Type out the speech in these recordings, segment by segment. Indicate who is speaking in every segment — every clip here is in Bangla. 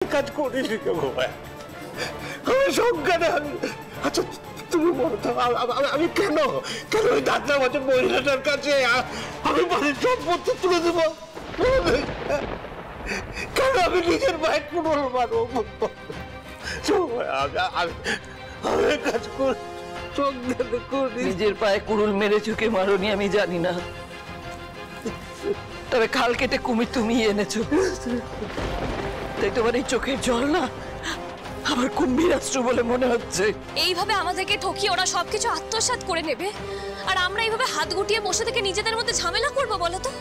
Speaker 1: কাজ করিস ভাই, আমি সংখ্যানে আচ্ছা তুমি বলো তো আমি কেন কেন ওই দাদা বছর মহিলাটার কাছে আমি বাড়ির সম্পত্তি তুলে দেবো? কেন আমি নিজের ভাই কুড়োল মারবো? আমি কাজ করি,
Speaker 2: নিজের পায়ে কুড়ুল মেরে চুকে মারোনি আমি জানি না, তবে খাল কেটে কুমির তুমি এনেছো, তাই তোমার এই চোখের জল না আমার কুম্ভীরাস্ত্র বলে মনে হচ্ছে।
Speaker 3: এইভাবে আমাদেরকে ঠকিয়ে ওরা সবকিছু আত্মসাৎ করে নেবে, আর আমরা এইভাবে হাত গুটিয়ে বসে থেকে নিজেদের মধ্যে ঝামেলা করবো বলো তো?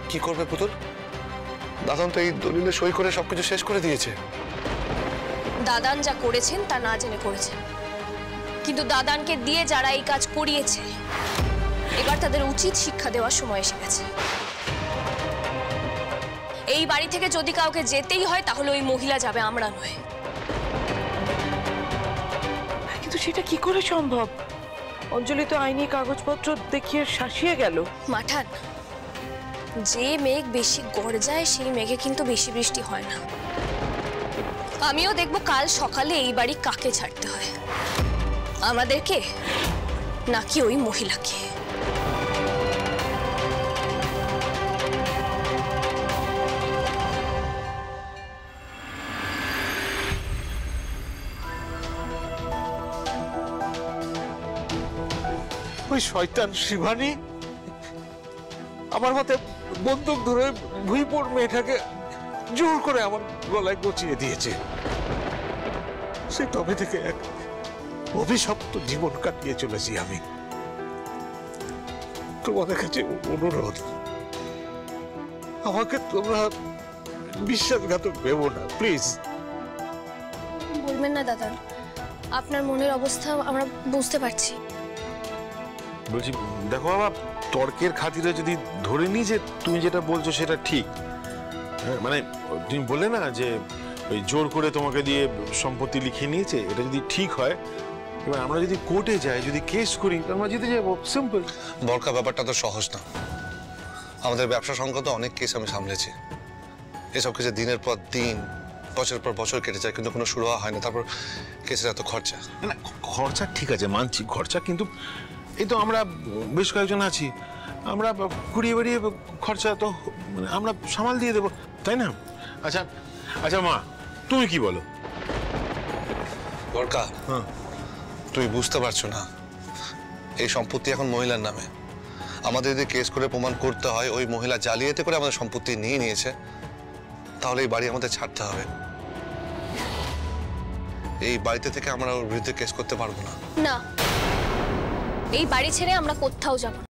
Speaker 4: কি করবে পুতুল? দাদান তো এই দলিলে সই করে সবকিছু শেষ করে দিয়েছে।
Speaker 3: দাদান যা করেছেন তা না জেনে করেছেন, কিন্তু দাদানকে দিয়ে যারা এই কাজ করিয়েছে এবার তাদের উচিত শিক্ষা দেওয়ার সময় এসে গেছে। এই বাড়ি থেকে যদি কাউকে যেতেই হয় তাহলে ওই মহিলা যাবে, আমরা নয়।
Speaker 2: কিন্তু সেটা কি করে সম্ভব? অঞ্জলি তো আইনি কাগজপত্র দেখিয়ে শাসিয়ে গেল।
Speaker 3: মাঠান, যে মেঘ বেশি গর্জায় সেই মেঘে কিন্তু বেশি বৃষ্টি হয় না। আমিও দেখব কাল সকালে এই বাড়ি কাকে ছাড়তে হয়, আমাদেরকে নাকি ওই মহিলাকে।
Speaker 1: ওই শয়তান শিবানী আমার মতে বন্দুক ধরে ভুইপুর মেয়েটাকে জোর করে আমার গলায় গচিয়ে দিয়েছে। সে তবে থেকে এক অভিশপ্ত জীবন কাটিয়ে চলেছি আমি। তোমাদের কাছে অনুরোধ, আমাকে তোমরা বিশ্বাসঘাতক ভেবো না প্লিজ।
Speaker 3: বলবেন না দাদা, আপনার মনের অবস্থা আমরা বুঝতে পারছি।
Speaker 5: বলছি দেখো বাবা, তর্কের খাতিরে যদি ধরে নিই যে তুমি যেটা বলছো সেটা ঠিক, মানে তুমি বললে না যে ওই জোর করে তোমাকে দিয়ে সম্পত্তি লিখিয়ে নিয়েছে, এটা যদি ঠিক হয়, এবার আমরা যদি কোর্টে যাই, যদি কেস করি, আমরা জিতে যাবো, সিম্পল।
Speaker 4: বরকা ব্যাপারটা তো সহজ না। আমাদের ব্যবসা সংক্রান্ত অনেক কেস আমি সামলেছি। এসব কেসে দিনের পর দিন, বছরের পর বছর কেটে যায়, কিন্তু কোনো শুরু হয় না। তারপর কেসের এত খরচা।
Speaker 5: না খরচা ঠিক আছে, মানছি খরচা, কিন্তু এই তো আমরা বেশ কয়েকজন আছি, আমরা কুড়িয়ে বেড়িয়ে খরচা তো আমরা সামাল দিয়ে দেবো, তাই না? আচ্ছা আচ্ছা মা, তুমি কি বলো?
Speaker 4: বরকা,
Speaker 5: হ্যাঁ,
Speaker 4: তুমি বুঝতে পারছো না, এই সম্পত্তি এখন মহিলার নামে। আমাদের যদি কেস করে প্রমাণ করতে হয় ওই মহিলা জালিয়াতি করে আমাদের সম্পত্তি নিয়ে নিয়েছে, তাহলে এই বাড়ি আমাদের ছাড়তে হবে। এই বাড়িতে থেকে আমরা ওর বিরুদ্ধে কেস করতে পারবো না।
Speaker 3: না, এই বাড়ি ছেড়ে আমরা কোথাও যাব না।